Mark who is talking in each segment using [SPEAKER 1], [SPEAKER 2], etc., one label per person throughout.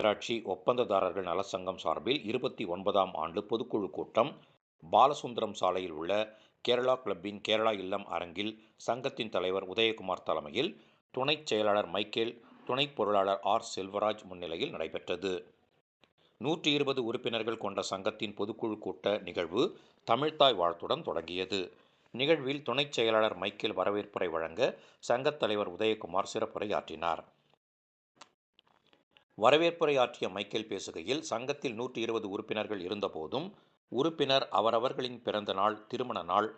[SPEAKER 1] நகராட்சி ஒப்பந்ததாரர்கள் நலச்சங்கம் சார்பில் 29ஆம் ஆண்டு பொதுக்குழு கூட்டம் பாலசுந்தரம் சாலையில் உள்ள கேரளா கிளப்பின் கேரளா இல்லம் அரங்கில் சங்கத்தின் தலைவர் உதயகுமார் தலைமையில் துணைச் செயலாளர் மைக்கேல், துணைப் பொருளாளர் ஆர். செல்வராஜ் முன்னிலையில் நடைபெற்றது. 120 உறுப்பினர்கள் கொண்ட சங்கத்தின் பொதுக்குழு கூட்ட நிகழ்வு தமிழ்த்தாய் வாழ்த்துடன் தொடங்கியது. நிகழ்வில் துணைச் செயலாளர் மைக்கேல் வரவேற்புரை வழங்க சங்கத் தலைவர் உதயகுமார் சிறப்புரையாற்றினார். வரவேற்புரை ஆற்றிய மைக்கேல் பேசுகையில், சங்கத்தில் 120 உறுப்பினர்கள் இருந்தபோதும், உறுப்பினர் அவரவர்களின் பிறந்த நாள், திருமண நாள்,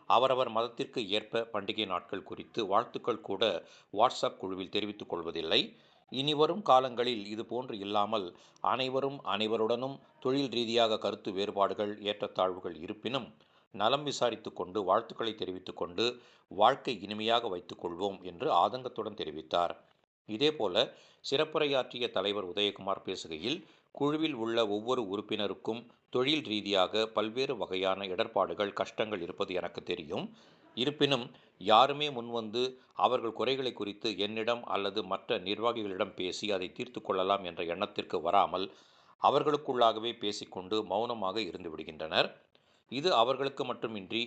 [SPEAKER 1] அவரவர் மதத்திற்கு ஏற்ப பண்டிகை நாட்கள் குறித்து வாழ்த்துக்கள் கூட வாட்ஸ்அப் குழுவில் தெரிவித்துக் கொள்வதில்லை. இனிவரும் காலங்களில் இதுபோன்று இல்லாமல் அனைவரும் அனைவருடனும் தொழில் ரீதியாக கருத்து வேறுபாடுகள், ஏற்றத்தாழ்வுகள் இருப்பினும் நலம் விசாரித்துக் கொண்டு வாழ்த்துக்களை தெரிவித்துக் கொண்டு வாழ்க்கை இனிமையாக வைத்துக் கொள்வோம் என்று ஆதங்கத்துடன் தெரிவித்தார். இதேபோல சிறப்புரையாற்றிய தலைவர் உதயகுமார் பேசுகையில், குழுவில் உள்ள ஒவ்வொரு உறுப்பினருக்கும் தொழில் ரீதியாக பல்வேறு வகையான இடர்பாடுகள், கஷ்டங்கள் இருப்பது எனக்கு தெரியும். இருப்பினும் யாருமே முன்வந்து அவர்கள் குறைகளை குறித்து என்னிடம் அல்லது மற்ற நிர்வாகிகளிடம் பேசி அதை தீர்த்து கொள்ளலாம் என்ற எண்ணத்திற்கு வராமல் அவர்களுக்குள்ளாகவே பேசிக்கொண்டு மௌனமாக இருந்து விடுகின்றனர். இது அவர்களுக்கு மட்டுமின்றி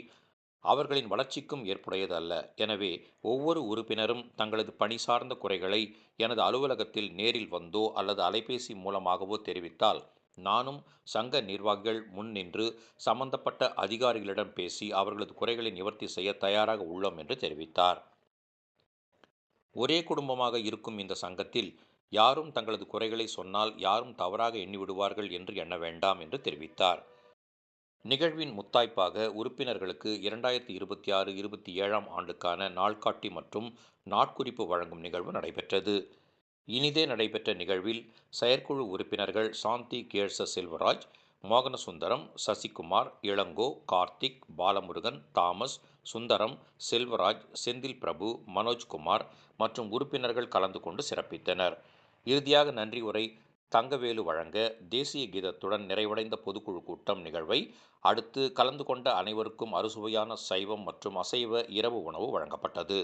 [SPEAKER 1] அவர்களின் வளர்ச்சிக்கும் ஏற்புடையது அல்ல. எனவே ஒவ்வொரு உறுப்பினரும் தங்களது பணி சார்ந்த குறைகளை எனது அலுவலகத்தில் நேரில் வந்தோ அல்லது அலைபேசி மூலமாகவோ தெரிவித்தால் நானும் சங்க நிர்வாகிகள் முன் நின்று சம்பந்தப்பட்ட அதிகாரிகளிடம் பேசி அவர்களது குறைகளை நிவர்த்தி செய்ய தயாராக உள்ளோம் என்று தெரிவித்தார். ஒரே குடும்பமாக இருக்கும் இந்த சங்கத்தில் யாரும் தங்களது குறைகளை சொன்னால் யாரும் தவறாக எண்ணிவிடுவார்கள் என்று எண்ண வேண்டாம் என்று தெரிவித்தார். நிகழ்வின் முத்தாய்ப்பாக உறுப்பினர்களுக்கு 2026-27ஆம் ஆண்டுக்கான நாள்காட்டி மற்றும் நாட்குறிப்பு வழங்கும் நிகழ்வு நடைபெற்றது. இனிதே நடைபெற்ற நிகழ்வில் செயற்குழு உறுப்பினர்கள் சாந்தி கேழ்ச செல்வராஜ், மோகனசுந்தரம், சசிகுமார், இளங்கோ, கார்த்திக், பாலமுருகன், தாமஸ், சுந்தரம், செல்வராஜ், செந்தில் பிரபு, மனோஜ்குமார் மற்றும் உறுப்பினர்கள் கலந்து கொண்டு சிறப்பித்தனர். இறுதியாக நன்றி உரை தங்கவேலு வழங்க தேசிய கீதத்துடன் நிறைவடைந்த பொதுக்குழு கூட்டம் நிகழ்வை அடுத்து கலந்து கொண்ட அனைவருக்கும் அறுசுவையான சைவம் மற்றும் அசைவ இரவு உணவு வழங்கப்பட்டது.